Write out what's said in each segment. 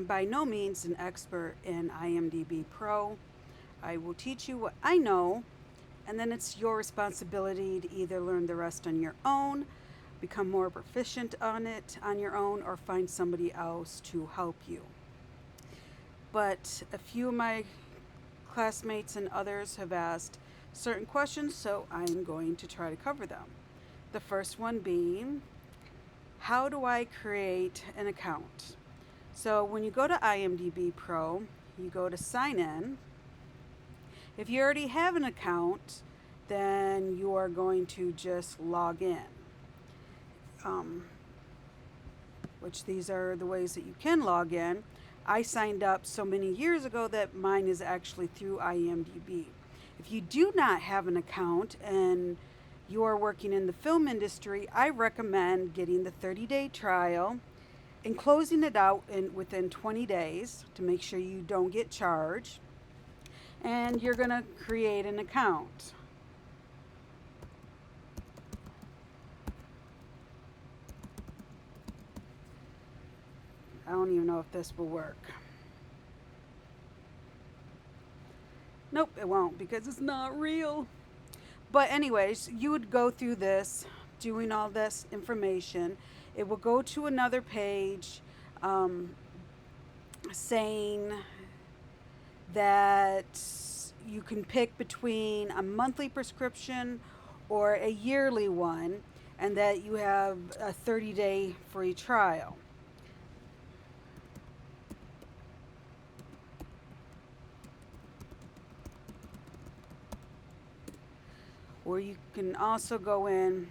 am by no means an expert in IMDb Pro. I will teach you what I know, and then it's your responsibility to either learn the rest on your own, become more proficient on it on your own, or find somebody else to help you. But a few of my classmates and others have asked certain questions, so I'm going to try to cover them. The first one being, how do I create an account? So when you go to IMDb Pro, you go to sign in. If you already have an account, then you are going to just log in. Which these are the ways that you can log in. I signed up so many years ago that mine is actually through IMDb. If you do not have an account and you are working in the film industry, I recommend getting the 30-day trial and closing it out within 20 days to make sure you don't get charged. And you're going to create an account. I don't even know if this will work. Nope, it won't because it's not real. But anyways, you would go through this, doing all this information. It will go to another page saying that you can pick between a monthly prescription or a yearly one, and that you have a 30-day free trial. Or you can also go in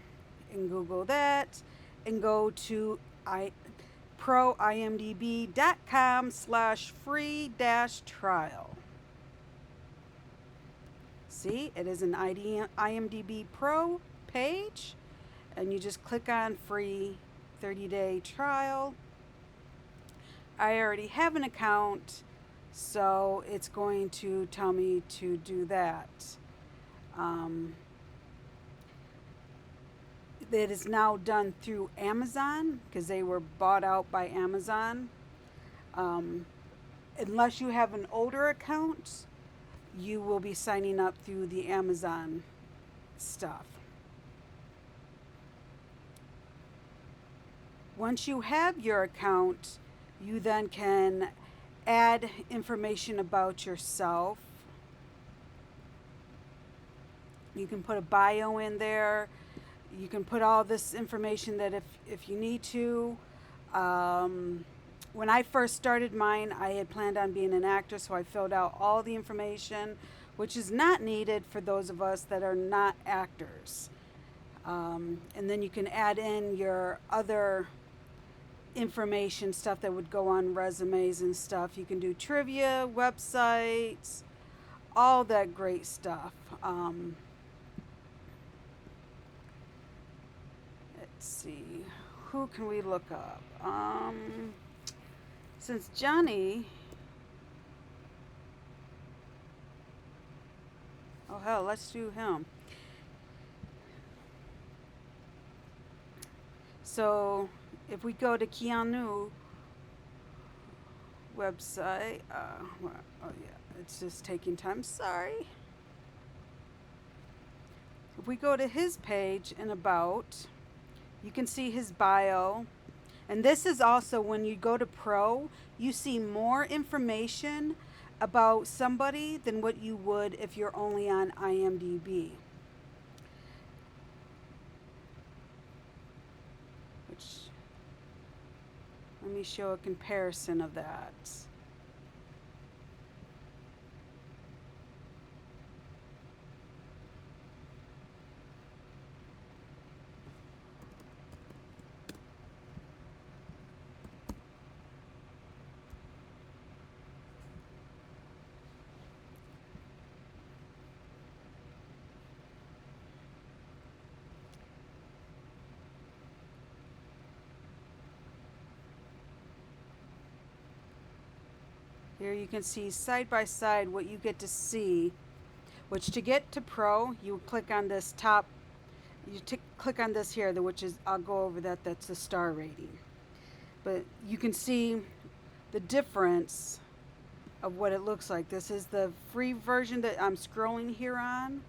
and Google that and go to proimdb.com/free-trial. See, it is an IMDb Pro page, and you just click on free 30-day trial. I already have an account, so it's going to tell me to do that. It is now done through Amazon because they were bought out by Amazon. Unless you have an older account, you will be signing up through the Amazon stuff. Once you have your account, you then can add information about yourself. You can put a bio in there. You can put all this information that if you need to. When I first started mine, I had planned on being an actor, so I filled out all the information, which is not needed for those of us that are not actors. And then you can add in your other information, stuff that would go on resumes and stuff. You can do trivia, websites, all that great stuff. Let's see, who can we look up? Since Johnny, oh hell, let's do him. So if we go to Keanu website, oh yeah, it's just taking time, sorry. If we go to his page and about, you can see his bio. And this is also when you go to Pro, you see more information about somebody than what you would if you're only on IMDb. Which, let me show a comparison of that. Here you can see side by side what you get to see, which to get to Pro, you click on this top, click on this here, which is, I'll go over that, that's the star rating. But you can see the difference of what it looks like. This is the free version that I'm scrolling here on.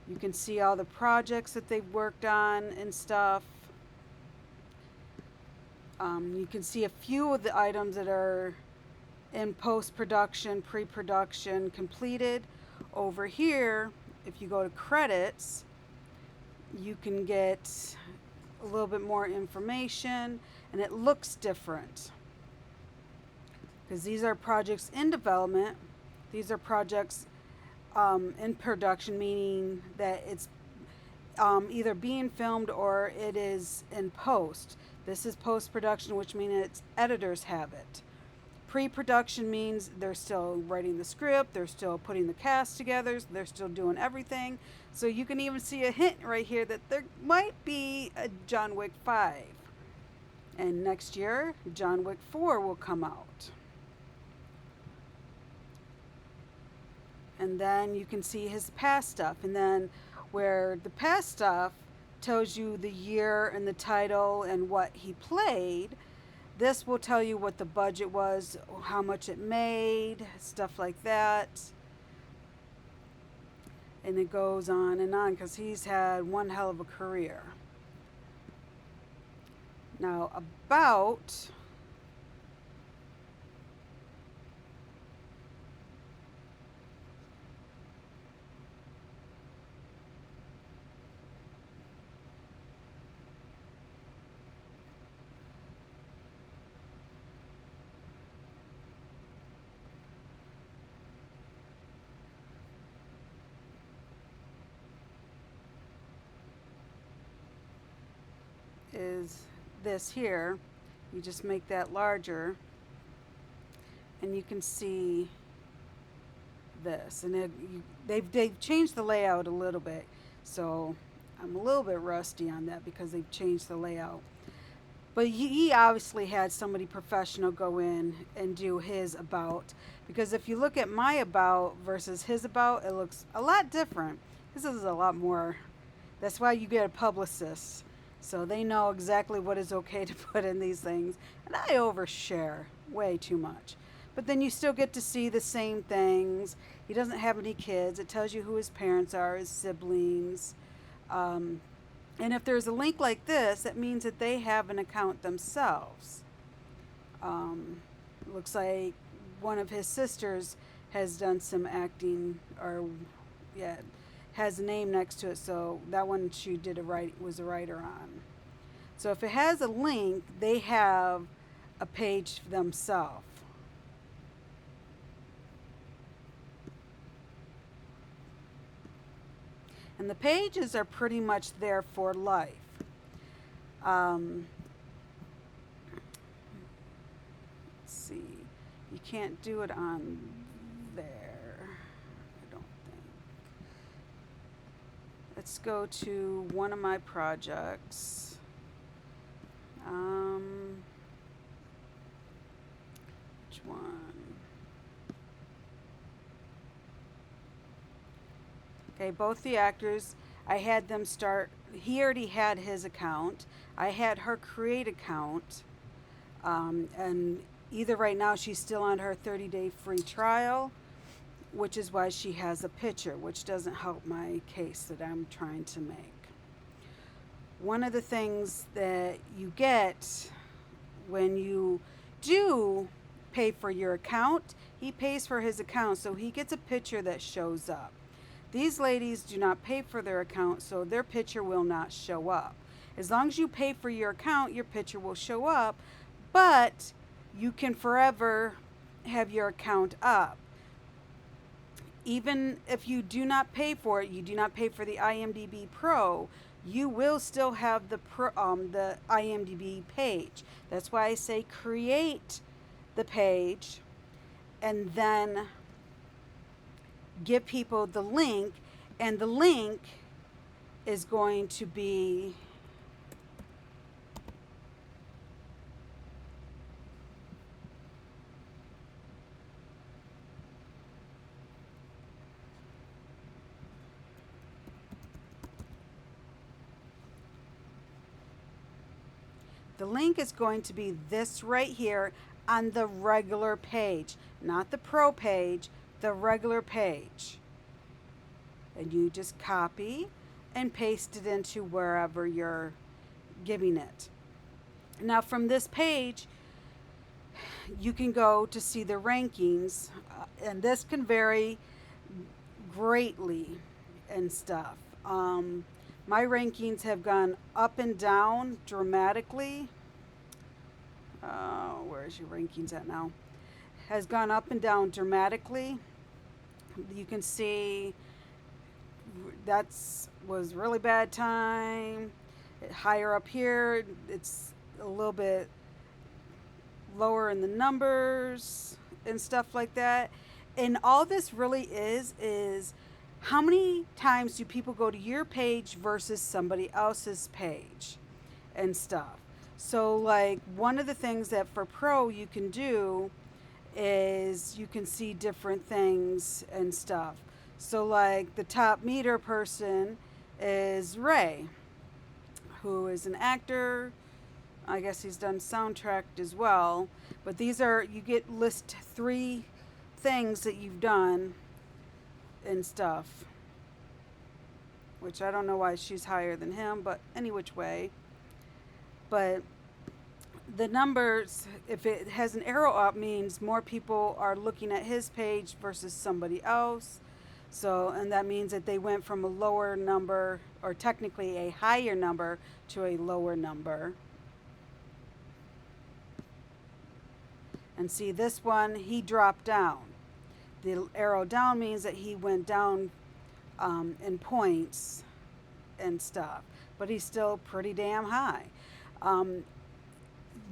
You can see all the projects that they've worked on and stuff. You can see a few of the items that are in post-production, pre-production, completed. Over here, if you go to credits, you can get a little bit more information, and it looks different because these are projects in development. These are projects in production, meaning that it's either being filmed or it is in post. This is post-production, which means its editors have it. Pre-production means they're still writing the script, they're still putting the cast together, they're still doing everything. So you can even see a hint right here that there might be a John Wick 5. And next year, John Wick 4 will come out. And then you can see his past stuff. And then where the past stuff tells you the year and the title and what he played, this will tell you what the budget was, how much it made, stuff like that. And it goes on because he's had one hell of a career. Now, about is this here. You just make that larger and you can see this, and they've changed the layout a little bit, so I'm a little bit rusty on that because they've changed the layout. But he obviously had somebody professional go in and do his about, because if you look at my about versus his about, it looks a lot different. This is a lot more. That's why you get a publicist, so they know exactly what is okay to put in these things. And I overshare way too much. But then you still get to see the same things. He doesn't have any kids. It tells you who his parents are, his siblings. And if there's a link like this, that means that they have an account themselves. Looks like one of his sisters has done some acting, or has a name next to it. So that one she was a writer on. So if it has a link, they have a page themselves. And the pages are pretty much there for life. Let's see. You can't do it on there, I don't think. Let's go to one of my projects. Which one? Okay, both the actors, I had them start, he already had his account. I had her create account. And either right now she's still on her 30-day free trial, which is why she has a picture, which doesn't help my case that I'm trying to make. One of the things that you get when you do pay for your account, he pays for his account, so he gets a picture that shows up. These ladies do not pay for their account, so their picture will not show up. As long as you pay for your account, your picture will show up, but you can forever have your account up. Even if you do not pay for it, you do not pay for the IMDb Pro, you will still have the IMDb page. That's why I say create the page and then give people the link, and the link is going to be this right here. on the regular page, not the pro page, the regular page. And you just copy and paste it into wherever you're giving it. Now, from this page, you can go to see the rankings, and this can vary greatly and stuff. My rankings have gone up and down dramatically. Where's your rankings at now? Has gone up and down dramatically. You can see that's was really bad time. Higher up here, it's a little bit lower in the numbers and stuff like that. And all this really is how many times do people go to your page versus somebody else's page and stuff. So like one of the things that for pro you can do is you can see different things and stuff. So like the top meter person is Ray, who is an actor. I guess he's done soundtrack as well. But these are, you get list 3 things that you've done and stuff. Which I don't know why she's higher than him, but any which way. But the numbers, if it has an arrow up, means more people are looking at his page versus somebody else. So, and that means that they went from a lower number, or technically a higher number, to a lower number. And see, this one, he dropped down. The arrow down means that he went down in points and stuff. But he's still pretty damn high.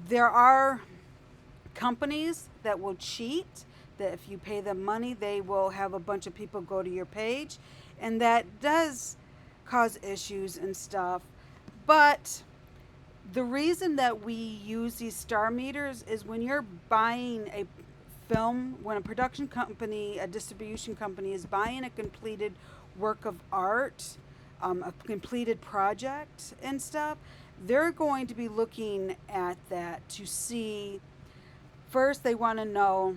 There are companies that will cheat, that if you pay them money, they will have a bunch of people go to your page. And that does cause issues and stuff. But the reason that we use these star meters is when you're buying a film, when a production company, a distribution company is buying a completed work of art, a completed project and stuff, they're going to be looking at that to see, first they want to know,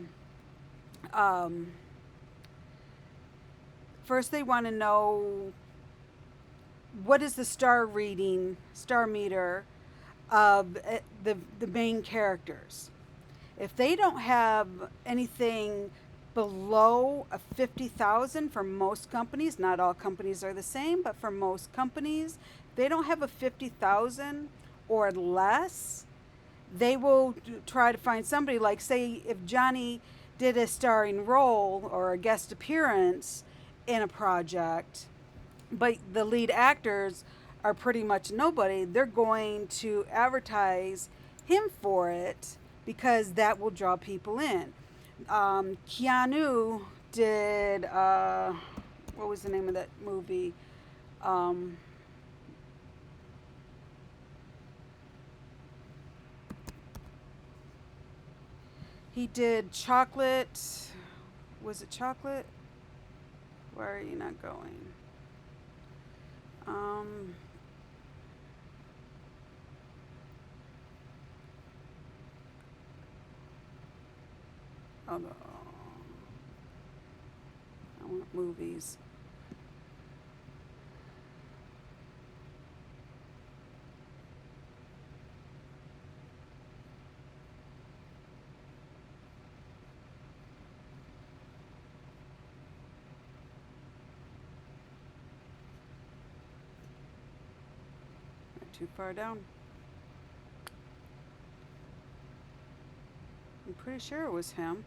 what is the star meter of the main characters. If they don't have anything below a 50,000 for most companies, not all companies are the same, but for most companies, they don't have a 50,000 or less, they will try to find somebody, like say if Johnny did a starring role or a guest appearance in a project, but the lead actors are pretty much nobody, they're going to advertise him for it because that will draw people in. Keanu did, what was the name of that movie? He did Chocolate. Was it Chocolate? Where are you not going? Oh, no. I want movies. Not too far down. I'm pretty sure it was him.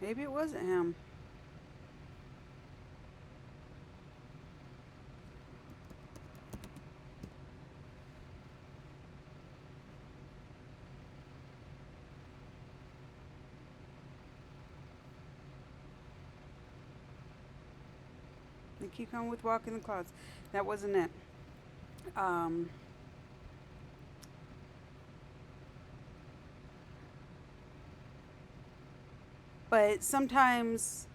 Maybe it wasn't him. I keep coming with Walk in the Clouds. That wasn't it. Um, but sometimes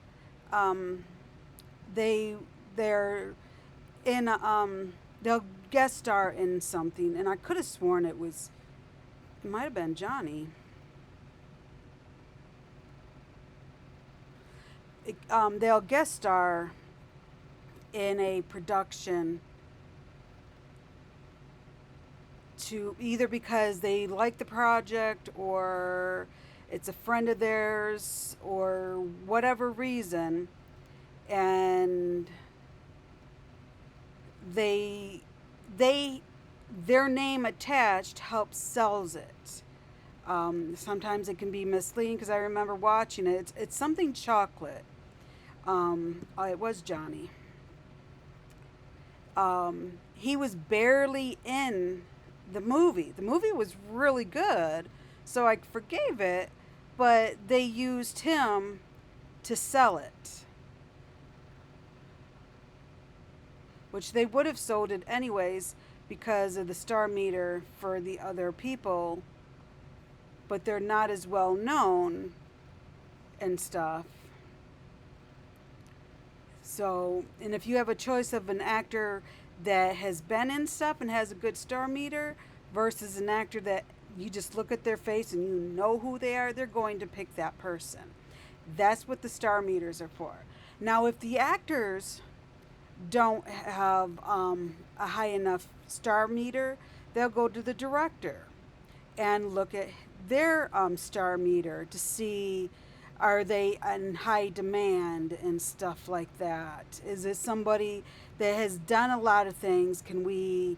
um, they they're in they'll guest star in something, and I could have sworn it might have been Johnny. They'll guest star in a production to either because they like the project or it's a friend of theirs or whatever reason, and they they their name attached helps sells it. Sometimes it can be misleading because I remember watching it. It's something chocolate. It was Johnny. He was barely in the movie. The movie was really good, so I forgave it, but they used him to sell it, which they would have sold it anyways because of the star meter for the other people, but they're not as well known and stuff. So, and if you have a choice of an actor that has been in stuff and has a good star meter versus an actor that you just look at their face and you know who they are, they're going to pick that person. That's what the star meters are for. Now, if the actors don't have a high enough star meter, they'll go to the director and look at their star meter to see, are they in high demand and stuff like that. Is it somebody that has done a lot of things? Can we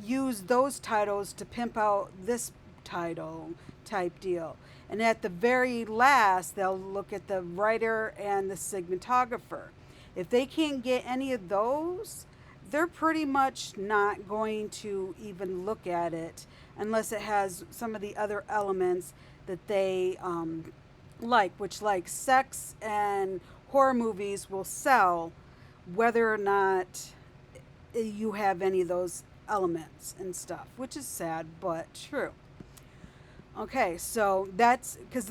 use those titles to pimp out this title type deal? And at the very last, they'll look at the writer and the cinematographer. If they can't get any of those, they're pretty much not going to even look at it unless it has some of the other elements that they like, which, like sex and horror movies, will sell whether or not you have any of those elements and stuff, which is sad but true. Okay, so that's because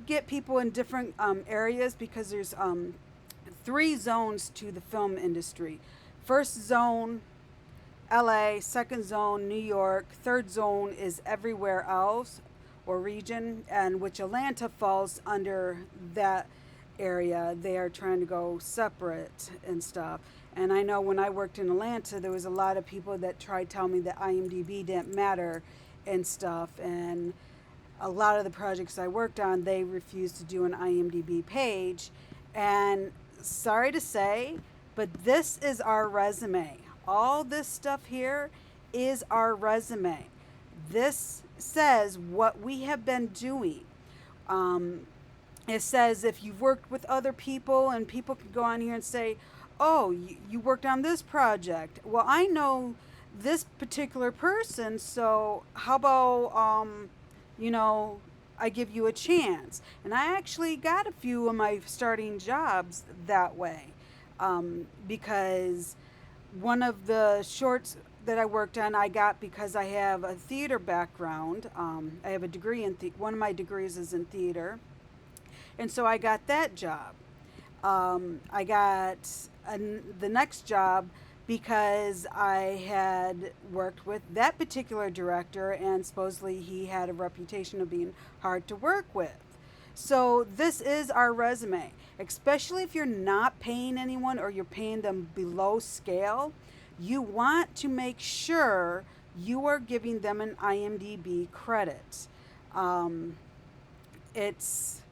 get people in different areas, because there's 3 zones to the film industry. First zone, LA. Second zone, New York. Third zone is everywhere else or region, and which Atlanta falls under that area. They are trying to go separate and stuff. And I know when I worked in Atlanta, there was a lot of people that tried to tell me that IMDb didn't matter and stuff. And a lot of the projects I worked on, they refused to do an IMDb page. And sorry to say, but this is our resume. All this stuff here is our resume. This says what we have been doing. It says if you've worked with other people, and people can go on here and say, oh, you worked on this project. Well, I know this particular person, so how about, I give you a chance. And I actually got a few of my starting jobs that way, because one of the shorts that I worked on, I got because I have a theater background. I have a degree in one of my degrees is in theater, and so I got that job. I got the next job because I had worked with that particular director, and supposedly he had a reputation of being hard to work with. So this is our resume, especially if you're not paying anyone or you're paying them below scale. You want to make sure you are giving them an IMDb credit. It's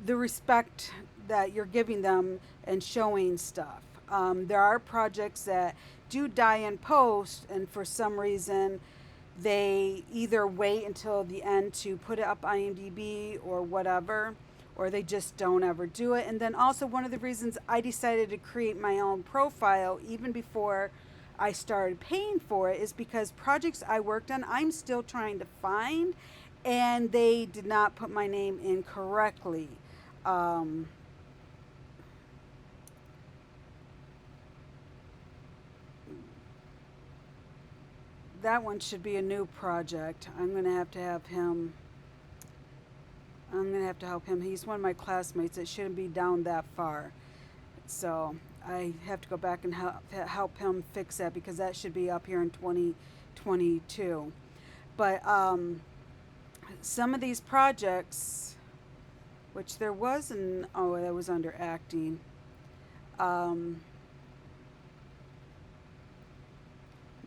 the respect that you're giving them and showing stuff. There are projects that do die in post, and for some reason they either wait until the end to put it up IMDb or whatever, or they just don't ever do it. And then also, one of the reasons I decided to create my own profile even before I started paying for it is because projects I worked on, I'm still trying to find, and they did not put my name in correctly. that one should be a new project. I'm going to have him. I'm going to have to help him. He's one of my classmates. It shouldn't be down that far. So I have to go back and help him fix that because that should be up here in 2022. But some of these projects, which there was that was under acting.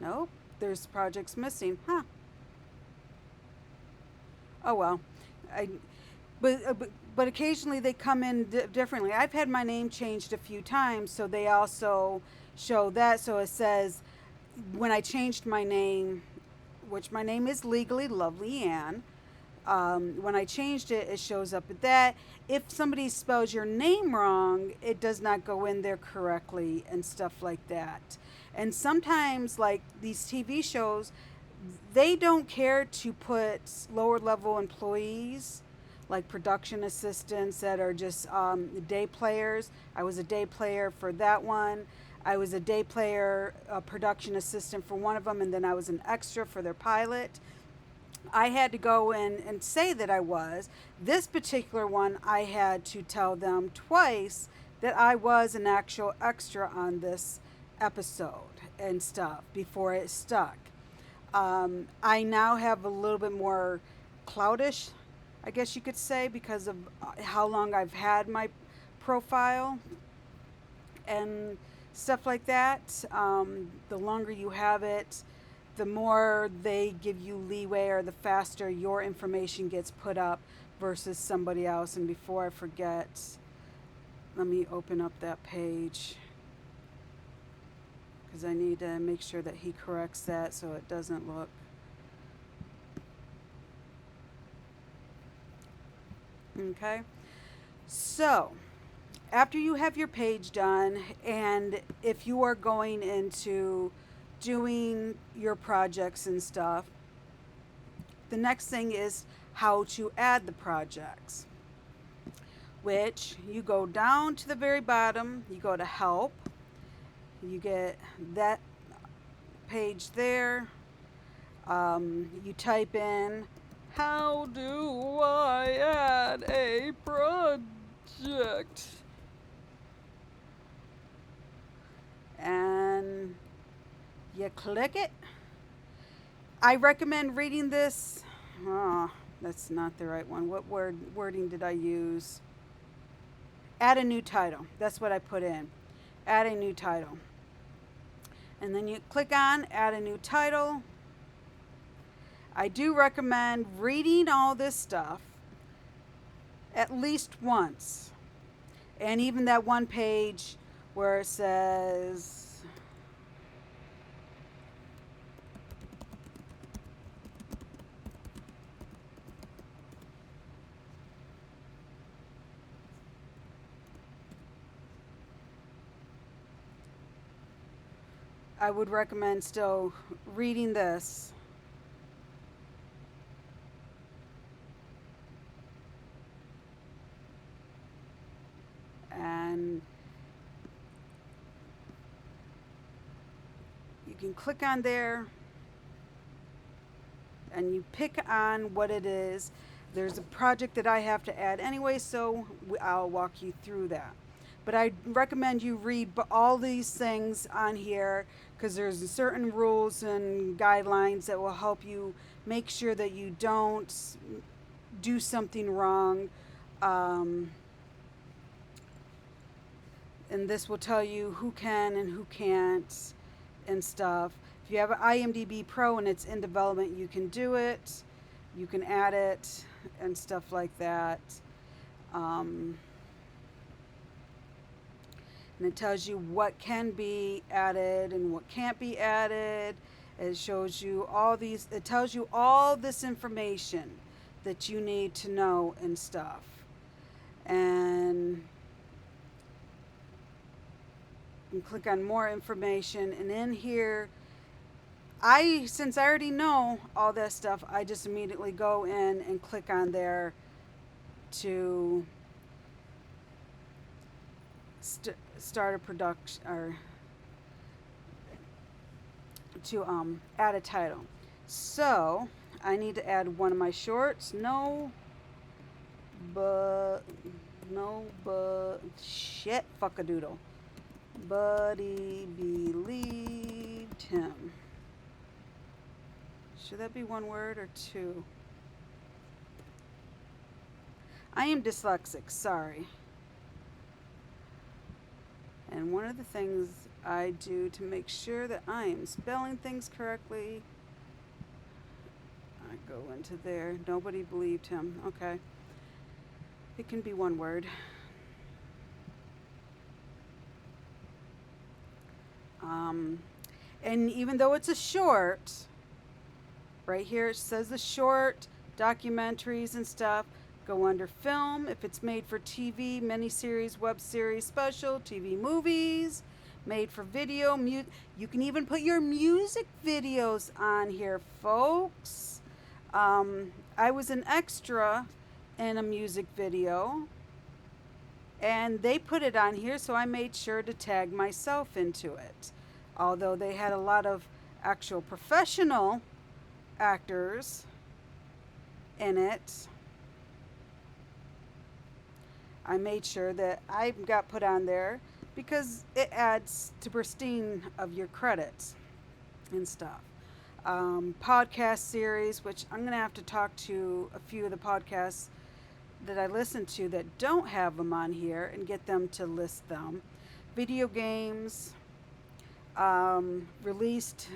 Nope, there's projects missing. Huh. Oh well. I, but occasionally they come in differently. I've had my name changed a few times, so they also show that. So it says when I changed my name, which my name is legally Lovely Ann. When I changed it, it shows up at that. If somebody spells your name wrong, it does not go in there correctly and stuff like that. And sometimes, like these TV shows, they don't care to put lower level employees, like production assistants that are just day players. I was a day player for that one. I was a day player, a production assistant for one of them, and then I was an extra for their pilot. I had to go in and say that I was. This particular one, I had to tell them twice that I was an actual extra on this episode and stuff before it stuck. I now have a little bit more cloudish, I guess you could say, because of how long I've had my profile and stuff like that. The longer you have it, the more they give you leeway, or the faster your information gets put up versus somebody else. And before I forget, let me open up that page because I need to make sure that he corrects that so it doesn't look. Okay, so after you have your page done, and if you are going into doing your projects and stuff, the next thing is how to add the projects, which you go down to the very bottom, you go to help, you get that page there, you type in, how do I add a project? And you click it. I recommend reading this. Oh, that's not the right one. What wording did I use? Add a new title. That's what I put in. Add a new title. And then you click on add a new title. I do recommend reading all this stuff at least once. And even that one page where it says, I would recommend still reading this. And you can click on there and you pick on what it is. There's a project that I have to add anyway, so I'll walk you through that. But I recommend you read all these things on here because there's certain rules and guidelines that will help you make sure that you don't do something wrong. And this will tell you who can and who can't and stuff. If you have an IMDb Pro and it's in development, you can do it. You can add it and stuff like that. And it tells you what can be added and what can't be added. It shows you all these, it tells you all this information that you need to know and stuff. And you can click on more information, and in here, since I already know all that stuff, I just immediately go in and click on there to start a production, or to add a title. So I need to add one of my shorts. Shit, fuck-a-doodle. Buddy believed him. Should that be one word or two? I am dyslexic, sorry. And one of the things I do to make sure that I am spelling things correctly, I go into there. Nobody believed him. Okay. It can be one word. And even though it's a short, right here it says the short, documentaries and stuff, go under film. If it's made for TV, miniseries, web series, special, TV movies, made for video, you can even put your music videos on here, folks. I was an extra in a music video, and they put it on here, so I made sure to tag myself into it. Although they had a lot of actual professional actors in it, I made sure that I got put on there because it adds to pristine of your credits and stuff. Podcast series, which I'm going to have to talk to a few of the podcasts that I listen to that don't have them on here and get them to list them. Video games, released,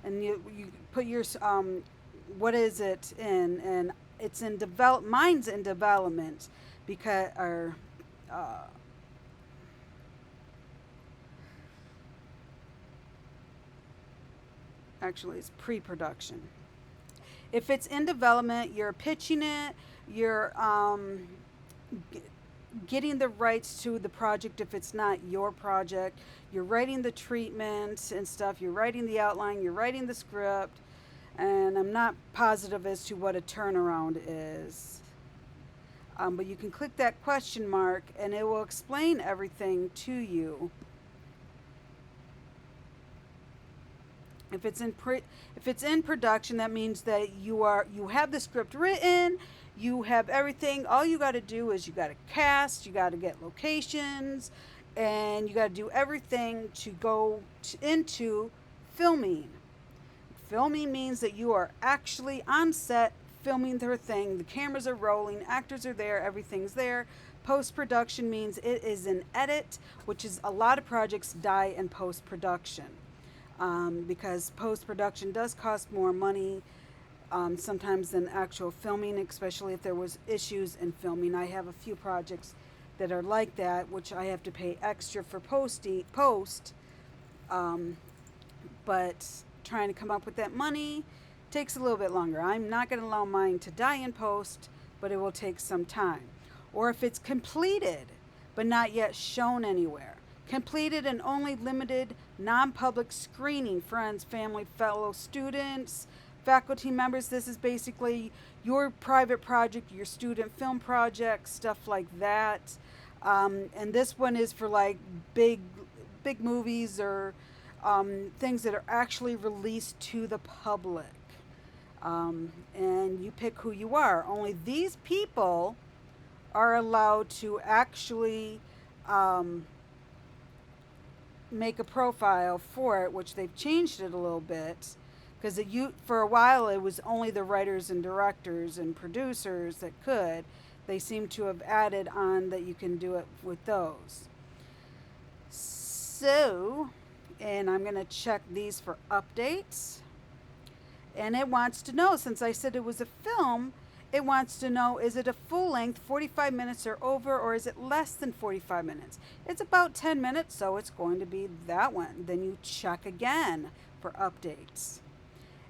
and you put your what is it in, and it's in mine's in development because actually it's pre-production. If it's in development, you're pitching it, you're getting the rights to the project. If it's not your project, you're writing the treatment and stuff, you're writing the outline, you're writing the script, and I'm not positive as to what a turnaround is. But you can click that question mark and it will explain everything to you. If it's in production, that means that you have the script written, you have everything. All you got to do is you got to cast, you got to get locations, and you got to do everything to go into filming. Filming means that you are actually on set filming their thing. The cameras are rolling, actors are there, everything's there. Post-production means it is an edit, which is a lot of projects die in post-production. Because post-production does cost more money sometimes than actual filming, especially if there was issues in filming. I have a few projects that are like that, which I have to pay extra for post, but trying to come up with that money takes a little bit longer. I'm not going to allow mine to die in post, but it will take some time. Or if it's completed but not yet shown anywhere. Completed and only limited non-public screening, friends, family, fellow students, faculty members. This is basically your private project, your student film project, stuff like that. And this one is for like big movies or things that are actually released to the public. And you pick who you are. Only these people are allowed to actually make a profile for it, which they've changed it a little bit, because for a while it was only the writers and directors and producers that could. They seem to have added on that you can do it with those. So, and I'm going to check these for updates, and it wants to know, since I said it was a film, it wants to know, is it a full length, 45 minutes or over, or is it less than 45 minutes? It's about 10 minutes, so it's going to be that one. Then you check again for updates.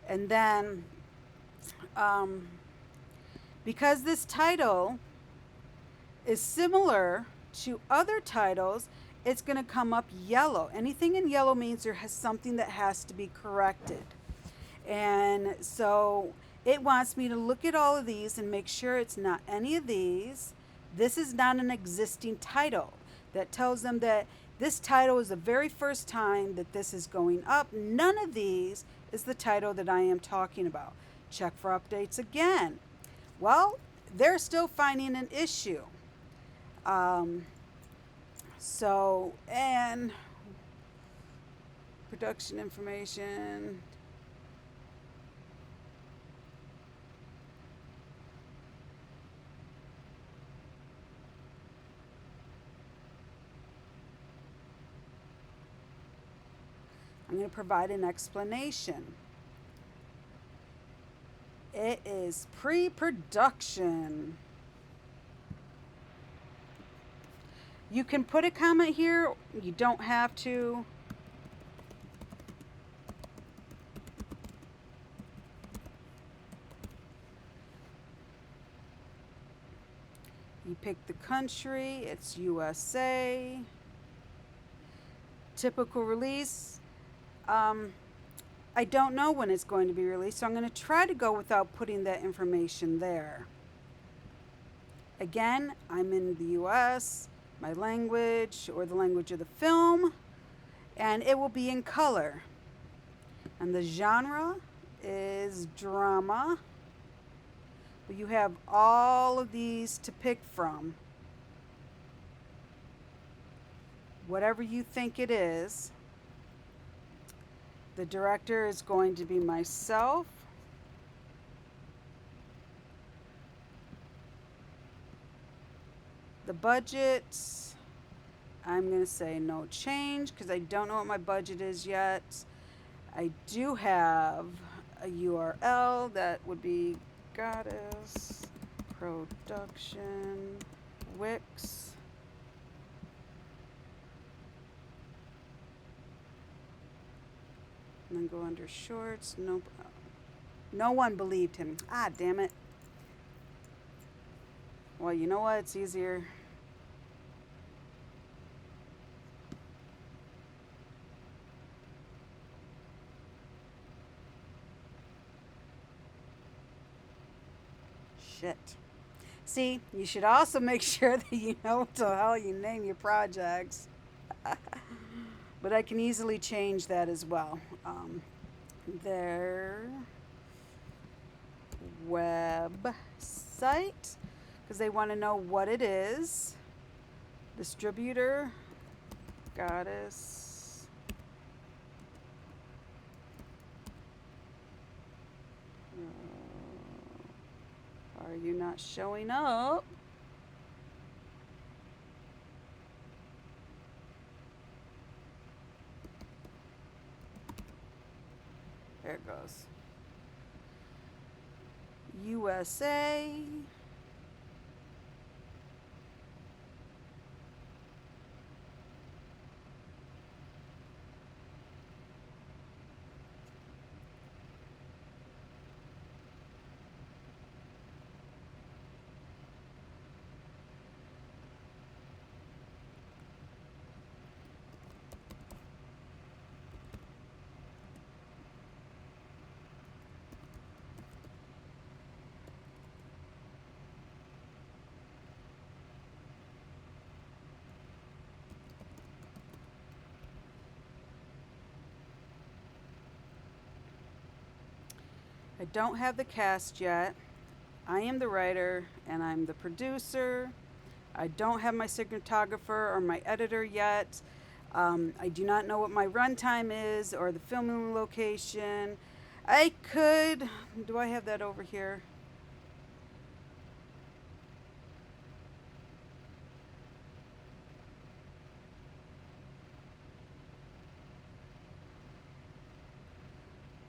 And then, because this title is similar to other titles, it's going to come up yellow. Anything in yellow means there has something that has to be corrected. And so it wants me to look at all of these and make sure it's not any of these. This is not an existing title. That tells them that This title is the very first time that this is going up. None of these is the title that I am talking about. Check for updates again. Well, they're still finding an issue. And production information. I'm going to provide an explanation. It is pre-production. You can put a comment here. You don't have to. You pick the country. It's USA. Typical release. I don't know when it's going to be released, so I'm going to try to go without putting that information there. Again, I'm in the US, my language or the language of the film, and it will be in color. And the genre is drama. But you have all of these to pick from. Whatever you think it is. The director is going to be myself. The budget, I'm going to say no change because I don't know what my budget is yet. I do have a URL that would be Goddess Production Wix. And then go under shorts. Nope. No one believed him. Ah, damn it. Well, you know what? It's easier. Shit. See, you should also make sure that you know what the hell you name your projects. But I can easily change that as well. Their website, because they want to know what it is. Distributor, Goddess. Are you not showing up? There it goes. USA. I don't have the cast yet. I am the writer and I'm the producer. I don't have my cinematographer or my editor yet. I do not know what my runtime is or the filming location. I could, do I have that over here?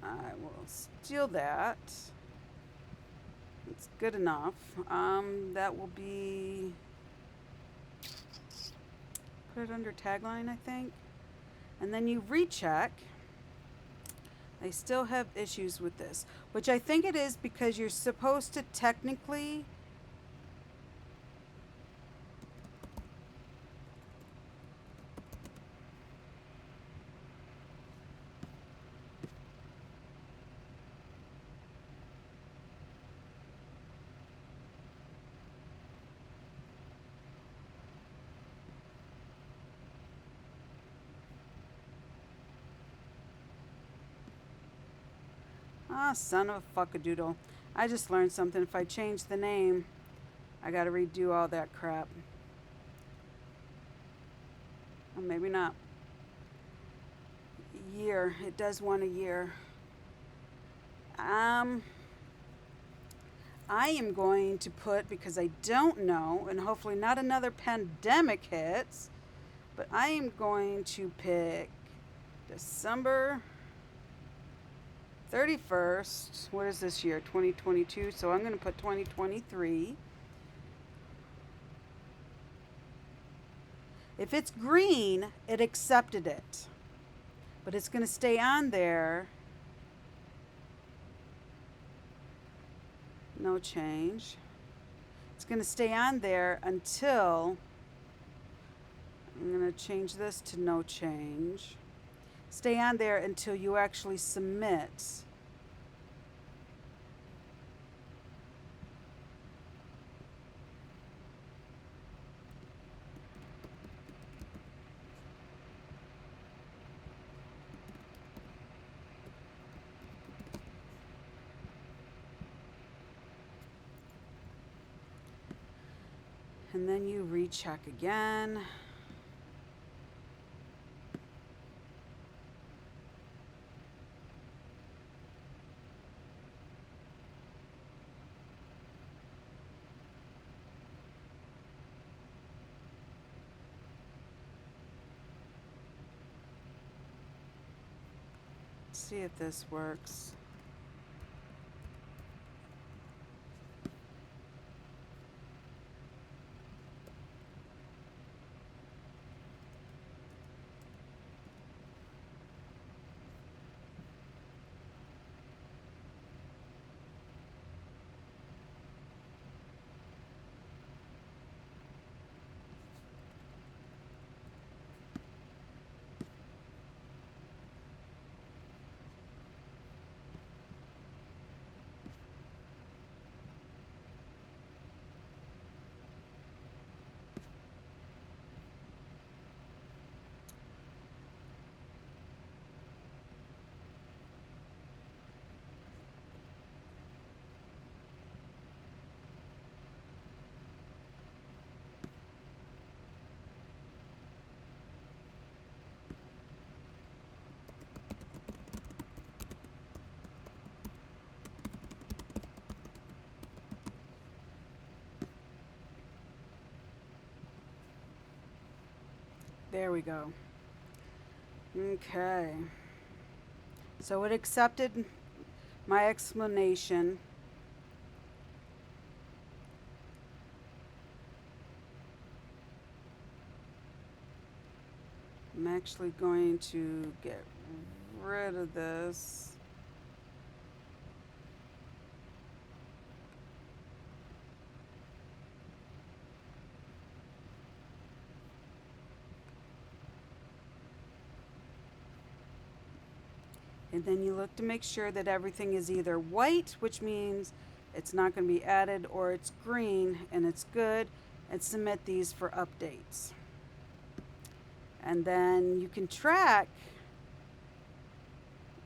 I will steal that. It's good enough. That will be, put it under tagline, I think. And then you recheck. I still have issues with this, which I think it is because you're supposed to technically Ah, son of a fuckadoodle. I just learned something. If I change the name, I gotta redo all that crap. Or maybe not. Year. It does want a year. I am going to put, because I don't know, and hopefully not another pandemic hits, but I am going to pick December 31st. What is this year? 2022. So I'm going to put 2023. If it's green, it accepted it. But it's going to stay on there. No change. It's going to stay on there until, I'm going to change this to no change. Stay on there until you actually submit. And then you recheck again. See if this works. There we go. Okay. So it accepted my explanation. I'm actually going to get rid of this. And then you look to make sure that everything is either white, which means it's not going to be added, or it's green and it's good, and submit these for updates. And then you can track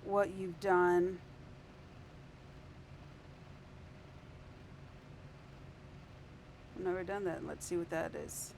what you've done. I've never done that. Let's see what that is.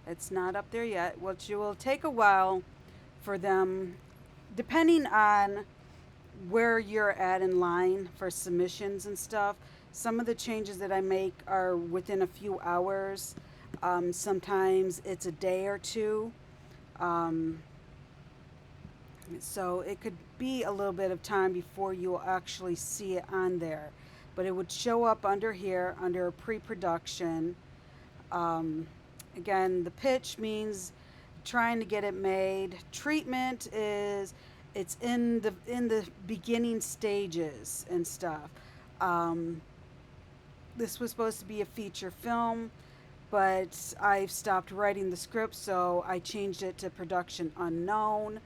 It's not up there yet, which will take a while for them, depending on where you're at in line for submissions and stuff. Some of the changes that I make are within a few hours. Sometimes it's a day or two. So it could be a little bit of time before you'll actually see it on there. But it would show up under here, under pre-production. Again, the pitch means trying to get it made. Treatment is It's in the beginning stages and stuff. Um, this was supposed to be a feature film, but I've stopped writing the script, so I changed it to production unknown.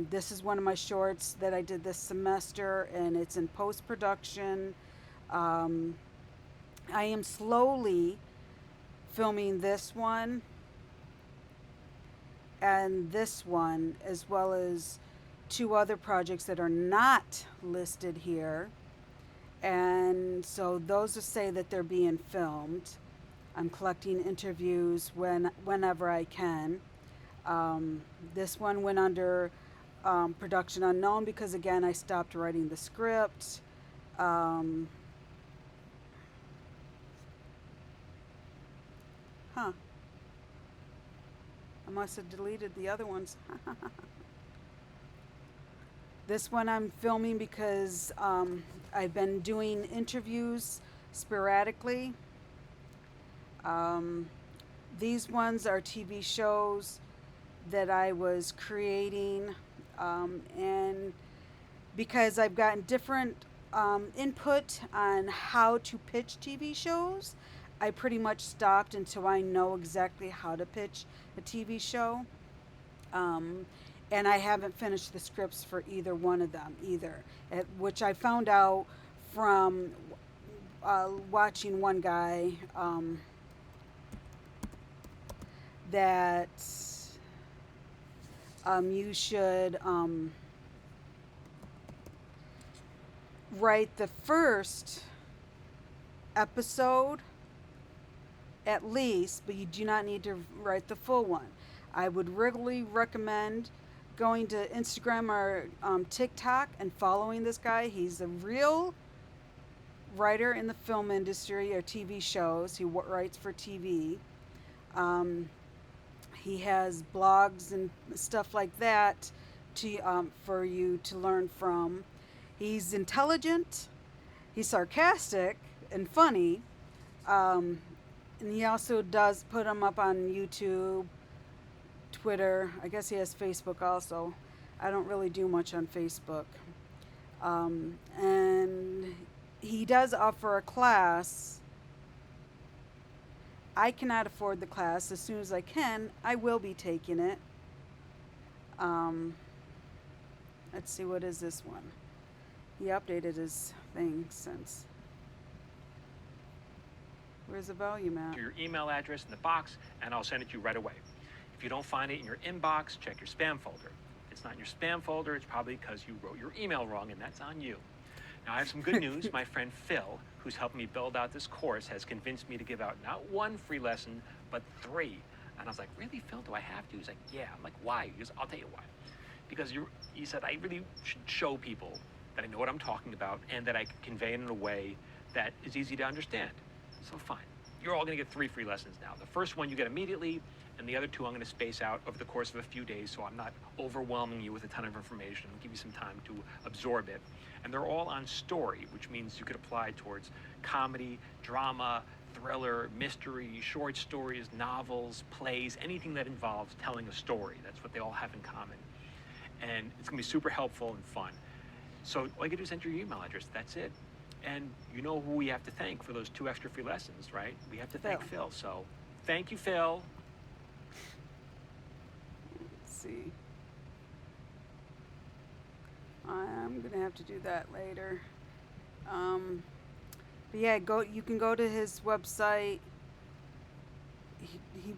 This is one of my shorts that I did this semester, and it's in post production. Um, I am slowly filming this one and this one, as well as two other projects that are not listed here. And so those will say that they're being filmed. I'm collecting interviews whenever I can. This one went under production unknown because, again, I stopped writing the script. Um, huh. I must have deleted the other ones. This one I'm filming because I've been doing interviews sporadically. Um, these ones are TV shows that I was creating, and because I've gotten different input on how to pitch TV shows, I pretty much stopped until I know exactly how to pitch a TV show. Um, and I haven't finished the scripts for either one of them either, which I found out from watching one guy that you should write the first episode at least, but you do not need to write the full one. I would really recommend going to Instagram or TikTok and following this guy. He's a real writer in the film industry or TV shows. He writes for TV. Um, he has blogs and stuff like that for you to learn from. He's intelligent. He's sarcastic and funny. Um, and he also does put them up on YouTube, Twitter. I guess he has Facebook also. I don't really do much on Facebook. And he does offer a class. I cannot afford the class. As soon as I can, I will be taking it. Let's see, what is this one? He updated his thing since. Where's the volume at? Your email address in the box, and I'll send it to you right away. If you don't find it in your inbox, check your spam folder. If it's not in your spam folder, it's probably because you wrote your email wrong, and that's on you. Now, I have some good news. My friend Phil, who's helping me build out this course, has convinced me to give out not one free lesson, but 3. And I was like, really, Phil, do I have to? He's like, yeah. I'm like, why? He goes, I'll tell you why. Because he said, I really should show people that I know what I'm talking about and that I can convey it in a way that is easy to understand. So fine. You're all going to get 3 free lessons now. The first one you get immediately, and the other 2 I'm going to space out over the course of a few days so I'm not overwhelming you with a ton of information. I'll give you some time to absorb it. And they're all on story, which means you could apply towards comedy, drama, thriller, mystery, short stories, novels, plays, anything that involves telling a story. That's what they all have in common. And it's going to be super helpful and fun. So all you got to do is enter your email address. That's it. And you know who we have to thank for those 2 extra free lessons, right? We have to thank Phil. So thank you, Phil. Let's see. I'm gonna have to do that later. But yeah, you can go to his website. He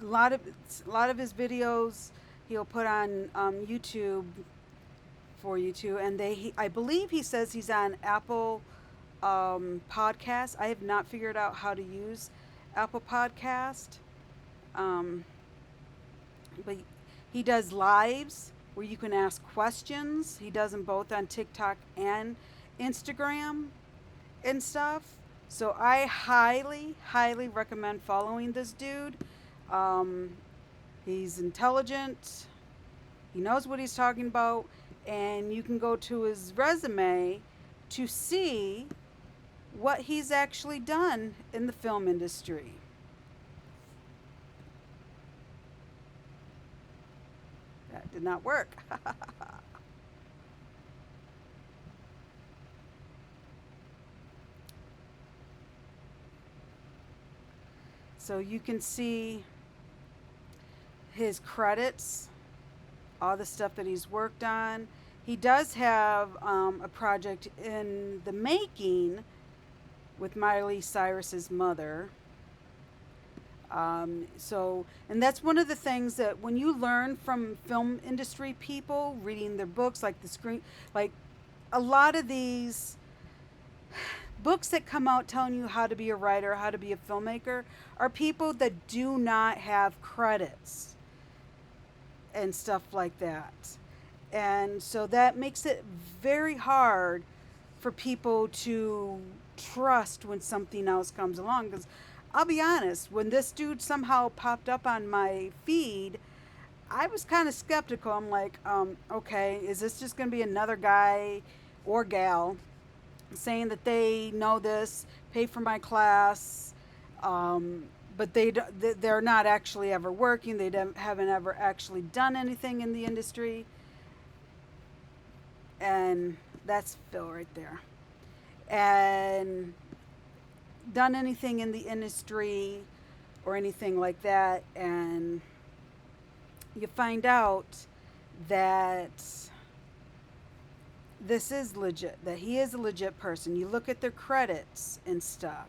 a lot of his videos he'll put on YouTube for you too, and I believe he says he's on Apple Podcast. I have not figured out how to use Apple Podcast, but he does lives where you can ask questions. He does them both on TikTok and Instagram and stuff. So I highly, highly recommend following this dude. He's intelligent. He knows what he's talking about. And you can go to his resume to see what he's actually done in the film industry. Did not work. So you can see his credits, all the stuff that he's worked on. He does have a project in the making with Miley Cyrus's mother. And that's one of the things that when you learn from film industry people, reading their books, like the screen, like a lot of these books that come out telling you how to be a writer, how to be a filmmaker, are people that do not have credits and stuff like that. And so that makes it very hard for people to trust when something else comes along. Because I'll be honest, when this dude somehow popped up on my feed, I was kind of skeptical. I'm like, okay, is this just going to be another guy or gal saying that they know this, pay for my class, but they're not actually ever working. They haven't ever actually done anything in the industry. And that's Phil right there. And done anything in the industry or anything like that, and you find out that this is legit, that he is a legit person. You look at their credits and stuff,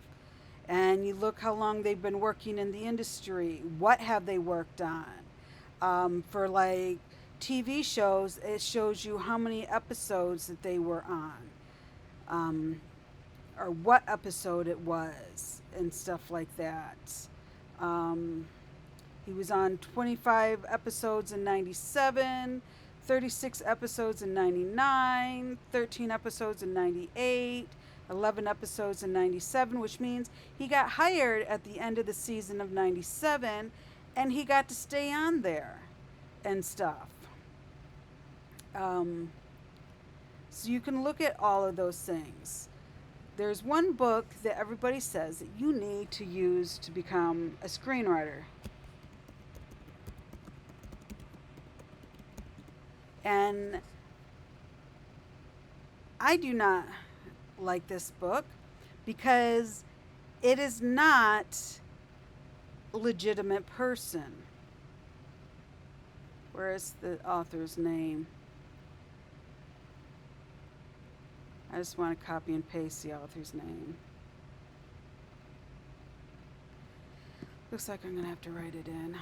and you look how long they've been working in the industry. What have they worked on? For like TV shows, it shows you how many episodes that they were on, or what episode it was, and stuff like that. He was on 25 episodes in 97, 36 episodes in 99, 13 episodes in 98, 11 episodes in 97, which means he got hired at the end of the season of 97, and he got to stay on there and stuff. So you can look at all of those things. There's one book that everybody says that you need to use to become a screenwriter. And I do not like this book because it is not a legitimate person. Where is the author's name? I just want to copy and paste the author's name. Looks like I'm going to have to write it in.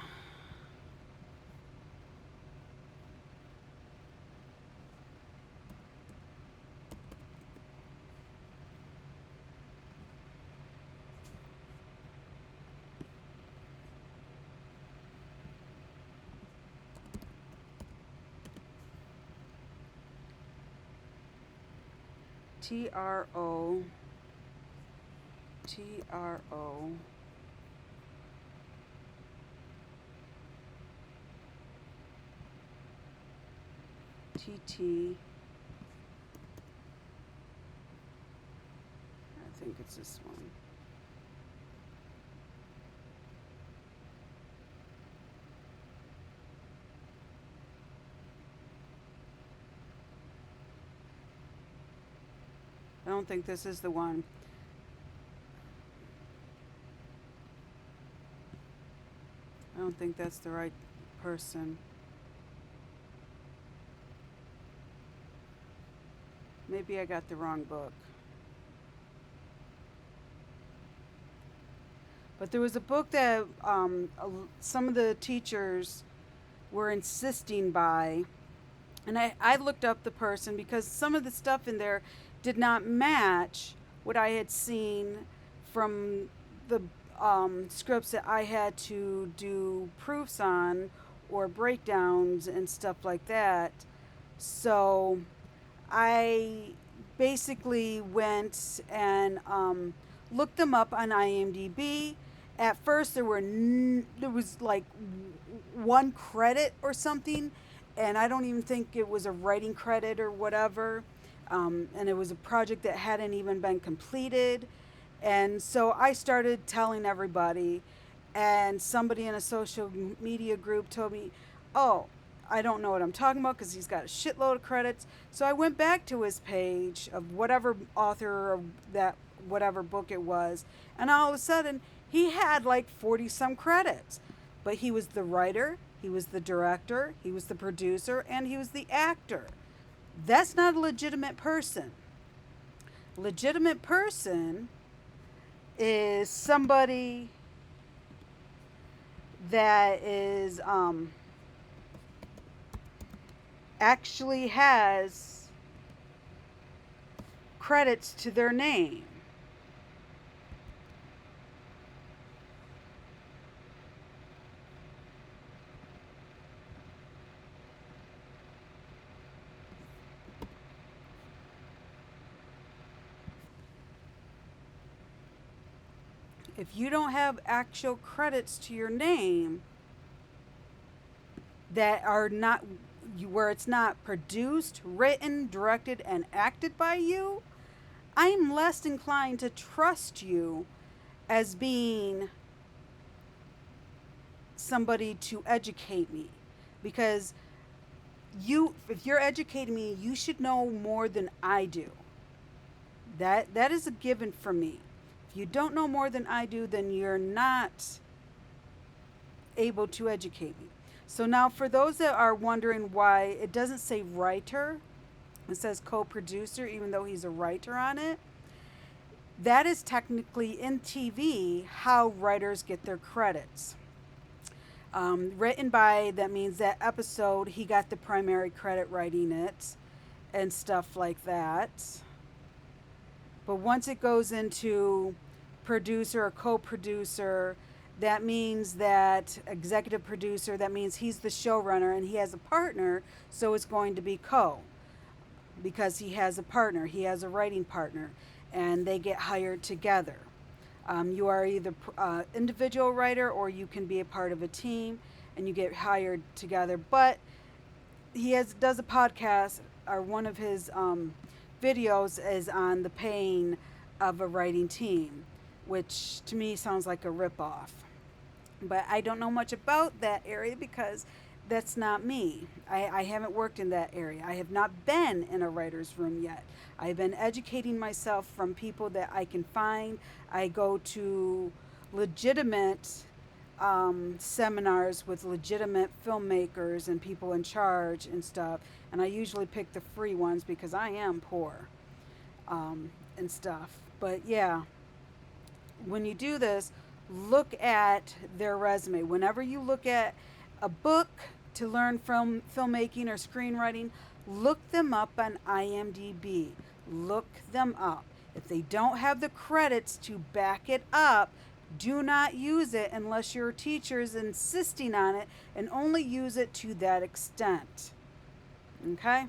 T-R-O T-T, I think it's this one. I don't think this is the one. I don't think that's the right person. Maybe I got the wrong book. But there was a book that some of the teachers were insisting by, and I looked up the person because some of the stuff in there did not match what I had seen from the scripts that I had to do proofs on or breakdowns and stuff like that. So I basically went and looked them up on IMDb. At first, there was like one credit or something, and I don't even think it was a writing credit or whatever. And it was a project that hadn't even been completed. And so I started telling everybody, and somebody in a social media group told me, oh, I don't know what I'm talking about because he's got a shitload of credits. So I went back to his page of whatever author of that whatever book it was, and all of a sudden he had like 40 some credits. But he was the writer, he was the director, he was the producer, and he was the actor. That's not a legitimate person. Legitimate person is somebody that is actually has credits to their name. If you don't have actual credits to your name that are not where it's not produced, written, directed, and acted by you, I'm less inclined to trust you as being somebody to educate me. Because if you're educating me, you should know more than I do. That is a given for me. If you don't know more than I do, then you're not able to educate me. So now for those that are wondering why it doesn't say writer, it says co-producer, even though he's a writer on it. That is technically in TV how writers get their credits. Written by, that means that episode he got the primary credit writing it and stuff like that. But once it goes into producer or co-producer, that means that executive producer, that means he's the showrunner and he has a partner, so it's going to be co, because he has a partner, he has a writing partner, and they get hired together. You are either individual writer or you can be a part of a team and you get hired together. But he does a podcast, or one of his videos is on the paying of a writing team, which to me sounds like a ripoff. But I don't know much about that area because that's not me. I haven't worked in that area. I have not been in a writer's room yet. I've been educating myself from people that I can find. I go to legitimate seminars with legitimate filmmakers and people in charge and stuff. And I usually pick the free ones because I am poor and stuff. But yeah, when you do this, look at their resume. Whenever you look at a book to learn from filmmaking or screenwriting, look them up on IMDb. Look them up. If they don't have the credits to back it up, do not use it unless your teacher is insisting on it, and only use it to that extent. Okay?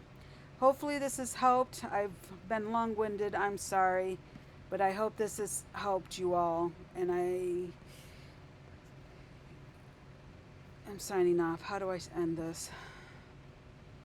Hopefully this has helped. I've been long-winded. I'm sorry. But I hope this has helped you all. And I'm signing off. How do I end this?